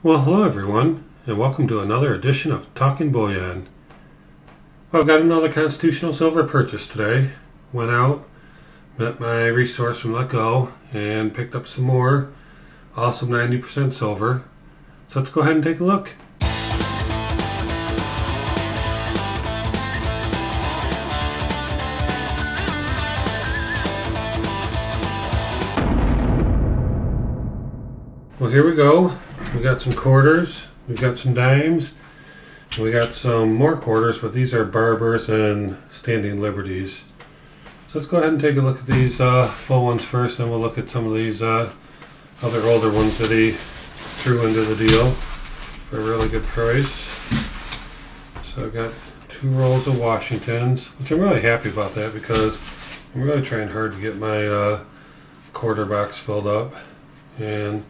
Well, hello everyone, and welcome to another edition of Talking Bullion. Well, I've got another constitutional silver purchase today. Went out, met my resource from Let Go, and picked up some more awesome 90% silver. So let's go ahead and take a look. Well, here we go. We got some quarters, we got some dimes, and we got some more quarters, but these are barbers and standing liberties. So let's go ahead and take a look at these full ones first, and we'll look at some of these other older ones that he threw into the deal for a really good price. So I've got 2 rolls of Washingtons, which I'm really happy about that because I'm really trying hard to get my quarter box filled up. And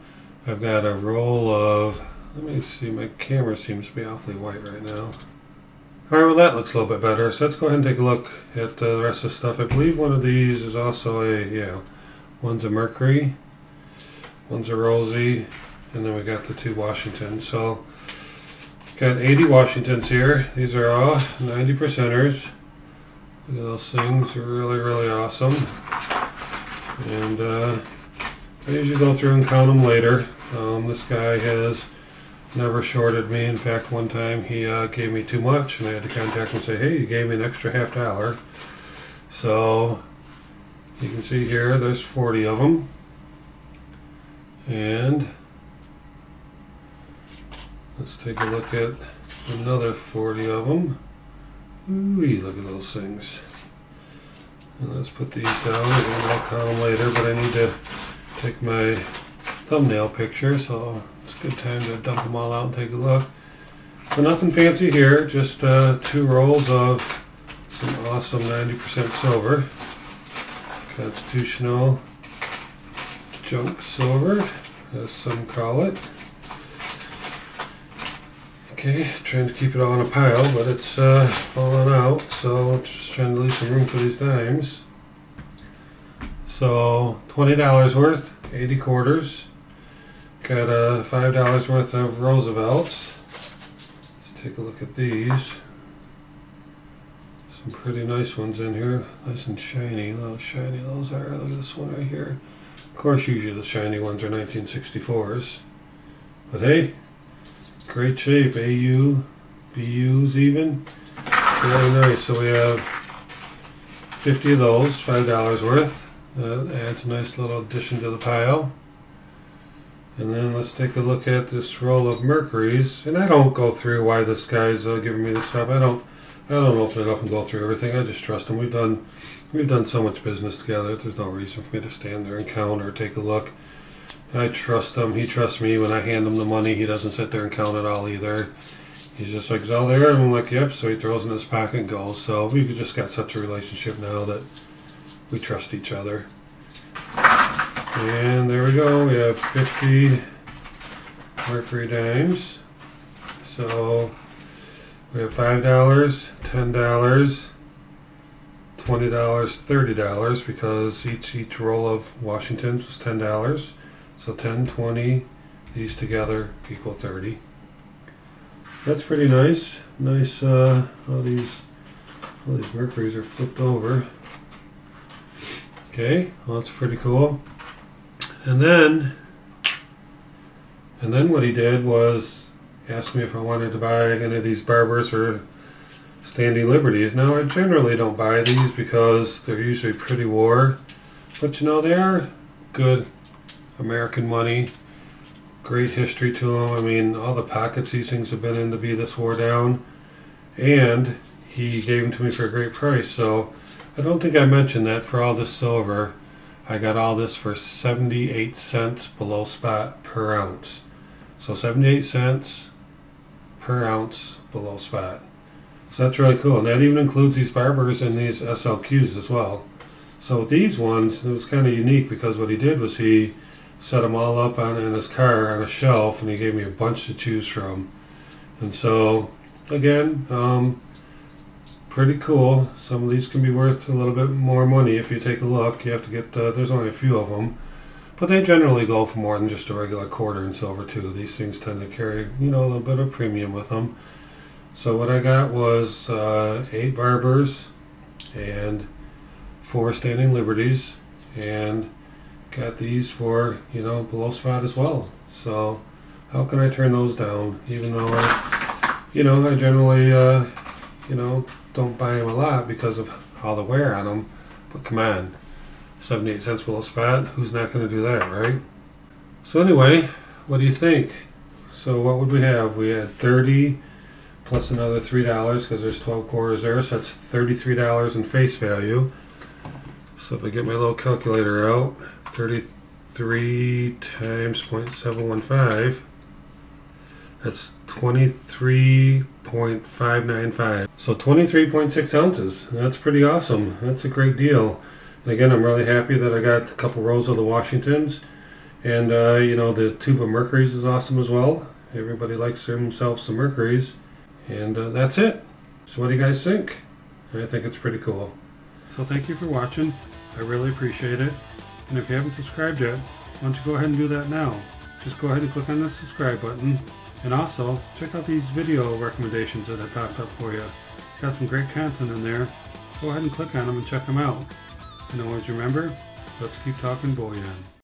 I've got a roll of, let me see, my camera seems to be awfully white right now. Alright, well that looks a little bit better. So let's go ahead and take a look at the rest of the stuff. I believe one of these is also one's a Mercury, one's a Rosie, and then we got the 2 Washingtons. So, got 80 Washingtons here. These are all 90%ers. Look at those things, they're really, really awesome. And I usually go through and count them later. This guy has never shorted me. In fact, one time he gave me too much and I had to contact him and say, hey, you gave me an extra $50. So you can see here there's 40 of them. And let's take a look at another 40 of them. Ooh, look at those things. And let's put these down. I'll count them later, but I need to take my thumbnail picture, so it's a good time to dump them all out and take a look. So nothing fancy here, just 2 rolls of some awesome 90% silver. Constitutional junk silver, as some call it. Okay, trying to keep it all in a pile, but it's falling out, so just trying to leave some room for these dimes. So $20 worth, 80 quarters. Got $5 worth of Roosevelts. Let's take a look at these. Some pretty nice ones in here, nice and shiny. Look how shiny those are. Look at this one right here. Of course, usually the shiny ones are 1964s. But hey, great shape. AU, BUs even. Very nice. So we have 50 of those, $5 worth. That adds a nice little addition to the pile. And then let's take a look at this roll of Mercuries. And I don't go through why this guy's giving me this stuff. I don't open it up and go through everything. I just trust him. We've done so much business together. There's no reason for me to stand there and count or take a look. I trust him. He trusts me. When I hand him the money, he doesn't sit there and count it all either. He's just like, it's all there. And I'm like, yep. So he throws it in his pocket and goes. So we've just got such a relationship now that we trust each other. And there we go. We have 50 Mercury dimes. So we have $5, $10, $20, $30 because each roll of Washingtons was $10. So 10, 20, these together equal 30. That's pretty nice. Nice. All these Mercuries are flipped over. Okay, well that's pretty cool. And then what he did was ask me if I wanted to buy any of these barbers or standing liberties. Now I generally don't buy these because they're usually pretty wore, but you know, they are good American money. Great history to them. I mean, all the pockets these things have been in to be this wore down, and he gave them to me for a great price. So I don't think I mentioned that for all this silver, I got all this for 78 cents below spot per ounce. So 78 cents per ounce below spot. So that's really cool. And that even includes these barbers and these SLQs as well. So with these ones, it was kind of unique because what he did was he set them all up in his car on a shelf, and he gave me a bunch to choose from. And so, again, pretty cool. Some of these can be worth a little bit more money if you take a look. You have to get, there's only a few of them. But they generally go for more than just a regular quarter in silver too. These things tend to carry, you know, a little bit of premium with them. So what I got was 8 barbers and 4 standing liberties, and got these for, you know, below spot as well. So how can I turn those down? Even though I generally, you know, don't buy them a lot because of all the wear on them. But come on, 78 cents below spot, who's not going to do that, right? So anyway, what do you think? So what would we have? We had 30 plus another $3 because there's 12 quarters there, so that's $33 in face value. So if I get my little calculator out, 33 times 0.715, that's 23.595. So 23.6 ounces. That's pretty awesome. That's a great deal. And again, I'm really happy that I got a couple rows of the Washingtons. And, you know, the tube of Mercuries is awesome as well. Everybody likes themselves some Mercuries. And that's it. So what do you guys think? I think it's pretty cool. So thank you for watching. I really appreciate it. And if you haven't subscribed yet, why don't you go ahead and do that now. Just go ahead and click on the subscribe button. And also, check out these video recommendations that I popped up for you. Got some great content in there. Go ahead and click on them and check them out. And always remember, let's keep talking bullion.